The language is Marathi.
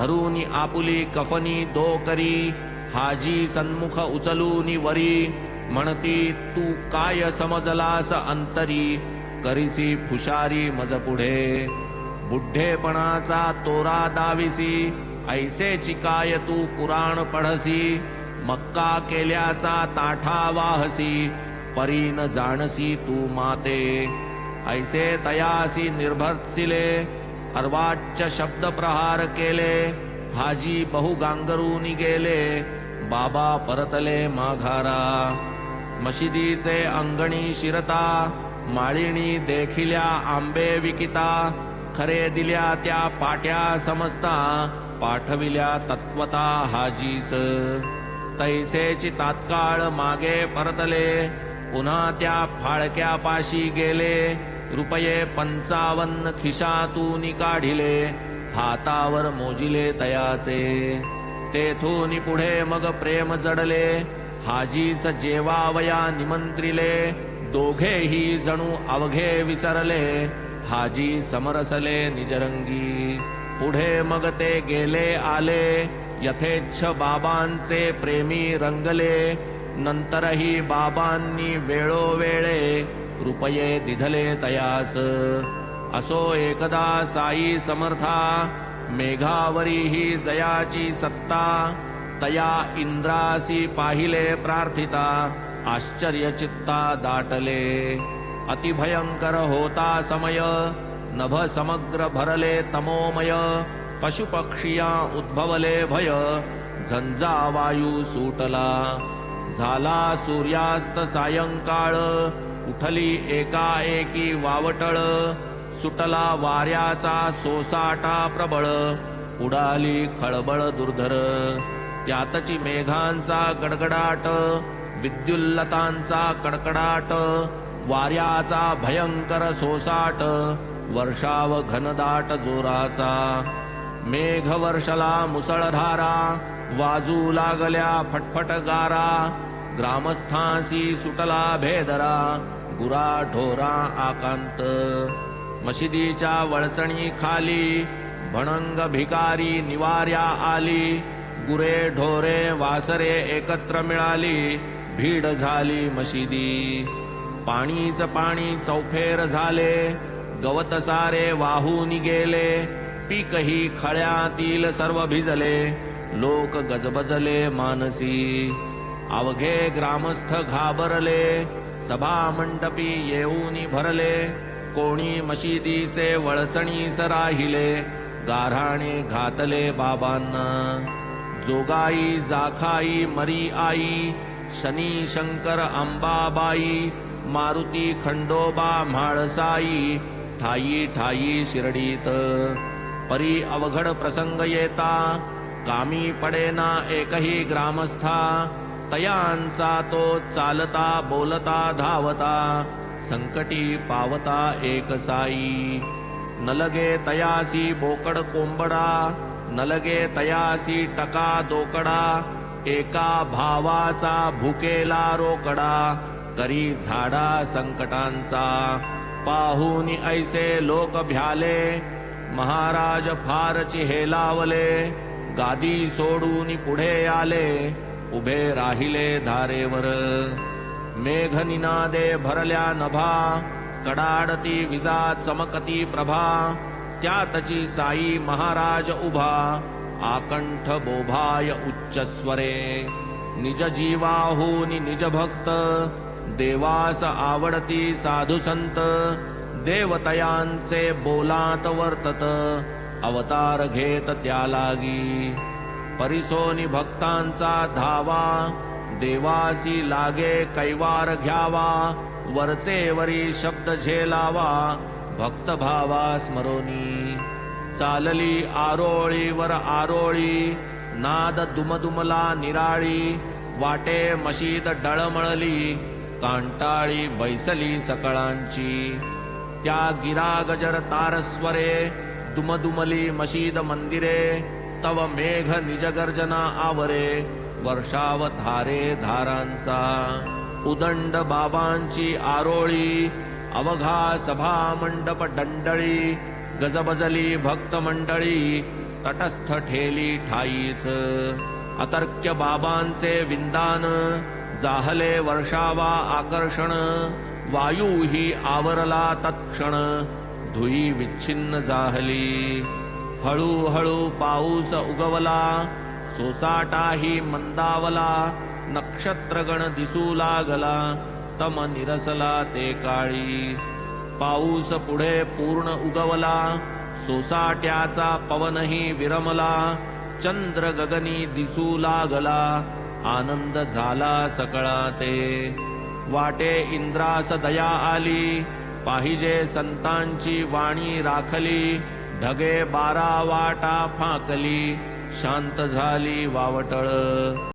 धरूनी आपुली कफनी दो करी, हाजी सन्मुख उचलूनी वरी, म्हणती तू काय समजलास अंतरी, करीसी फुशारी मज पुढे, बुढ्ढेपणाचा तोरा दाविसी, ऐसे चिकाय तू कुराण पढसी, मक्का केल्याचा ताठा वाहसी, परीन जाणसी तू माते, ऐसे तयासी निर्भर्सिले, अर्वाच्य शब्द प्रहार केले, हाजी बहु गांगरूनी गेले, बाबा परतले माघारा, मशिदीचे अंगणी शिरता, माळिणी देखिल्या आंबे विकिता, खरे दिल्या त्या पाट्या समजता, पाठविल्या तत्वता हाजीस, तैसेची तात्काळ मागे परतले, पुन्हा त्या फाळक्या पाशी गेले, रुपये 55 खिशातून काढिले, हातावर मोजिले तयाचे, तेथून पुढे मग प्रेम जडले, हाजीस जेवावया निमंत्रिले, दोघेही जणू अवघे विसरले, हाजी समरसले निजरंगी, पुढे मग ते गेले आले, यथेच्छ बाबांचे प्रेमी रंगले, नंतरही बाबांनी वेळोवेळे रुपये दिधले तयास, असो एकदा साई समर्था, मेघावरी ही जयाची सत्ता, तया इंद्रासी पाहिले प्रार्थिता, आश्चर्यचित्ता दाटले, अतिभयंकर होता समय, नभ समग्र भरले तमोमय, पशुपक्षिया उद्भवले भय, झंझा वायू सुटला, झाला सूर्यास्त सायंकाळ, उठली एकाएकी वावटळ, सुटला वाऱ्याचा सोसाटा प्रबळ, उडाली खळबळ दुर्धर, त्यातची मेघांचा गडगडाट, विद्युल्लतांचा कडकडाट, वाऱ्याचा भयंकर सोसाट, वर्षाव घनदाट जोराचा, मेघ वर्षला मुसळधारा, वाजू लागल्या फटफट गारा, ग्रामस्थांसी सुटला भेदरा, गुरा ढोरा आकांत, मशिदीच्या वळचणी खाली, भणंग भिकारी निवार्या आली, गुरे ढोरे वासरे एकत्र मिळाली, भीड झाली मशिदी, पाणीच पाणी चौफेर झाले, गवत सारे वाहून गेले, पीकही खळ्यातील सर्व भिजले, लोक गजबजले मानसी, अवघे ग्रामस्थ घाबरले, सभा मंडपी येऊन भरले, कोणी मशिदीचे वळचणीस राहिले, गाऱ्हाणे घातले बाबांना, जोगाई जाखाई मरी आई, शनी शंकर अंबाबाई, मारुती खंडोबा म्हाळसाई, ठाई ठाई शिर्डीत, परी अवघड प्रसंग येता, कामी पडेना एकही ग्रामस्था, तयांचा तो चालता बोलता धावता, संकटी पावता एक साई, न लगे तयासी बोकड कोंबडा, न लगे तयासी टका दोकडा, एका भावाचा भुकेला रोकडा, करी झाडा संकटांचा, पाहूनी ऐसे लोक भ्याले, महाराज फारची हेलावले, गादी सोडून पुढे आले, उभे राहिले धारेवर, मेघ निनादे भरल्या नभा, कडाडती विजा चमकती प्रभा, त्यातची साई महाराज उभा, आकंठ बोभाय उच्च स्वरे, निज जीवाहूनी निज भक्त, देवास आवडती साधू संत, देवतयांचे बोलात वर्तत, अवतार घेत त्या लागी, परिसोनी भक्तांचा धावा, देवासी लागे कैवार घ्यावा, वरचे वरी शब्द झेलावा, भक्त भावा स्मरोनी, चालली आरोळीवर आरोळी, नाद दुमदुमला निराळी, वाटे मशीद डळमळली, कांटाळी बैसली सकळांची, त्या गिरा गजर तारस्वरे, दुमदुमली मशीद मंदिरे, तव मेघ निजगर्जना आवरे, वर्षावधारे धारांचा, उदंड बाबांची आरोळी, अवघा सभा मंडप डंडळी, गजबजली भक्त मंडळी, तटस्थ ठेली ठाईच अतर्क्य बाबांचे विंदान जाहले वर्षावा आकर्षण वायू ही आवरला तत्क्षण धुई विच्छिन्न जाहली हळूहळू पाऊस उगवला सोसाटाही मंदावला नक्षत्रगण दिसू लागला तम निरसला ते काळी पाऊस पुढे पूर्ण उगवला सोसाट्याचा पवनही विरमला चंद्र गगनी दिसू लागला आनंद झाला सकळा ते वाटे इंद्रास दया आली पाहिजे संतांची वाणी राखली ढगे 12 वाटा फाकली शांत झाली वावटळ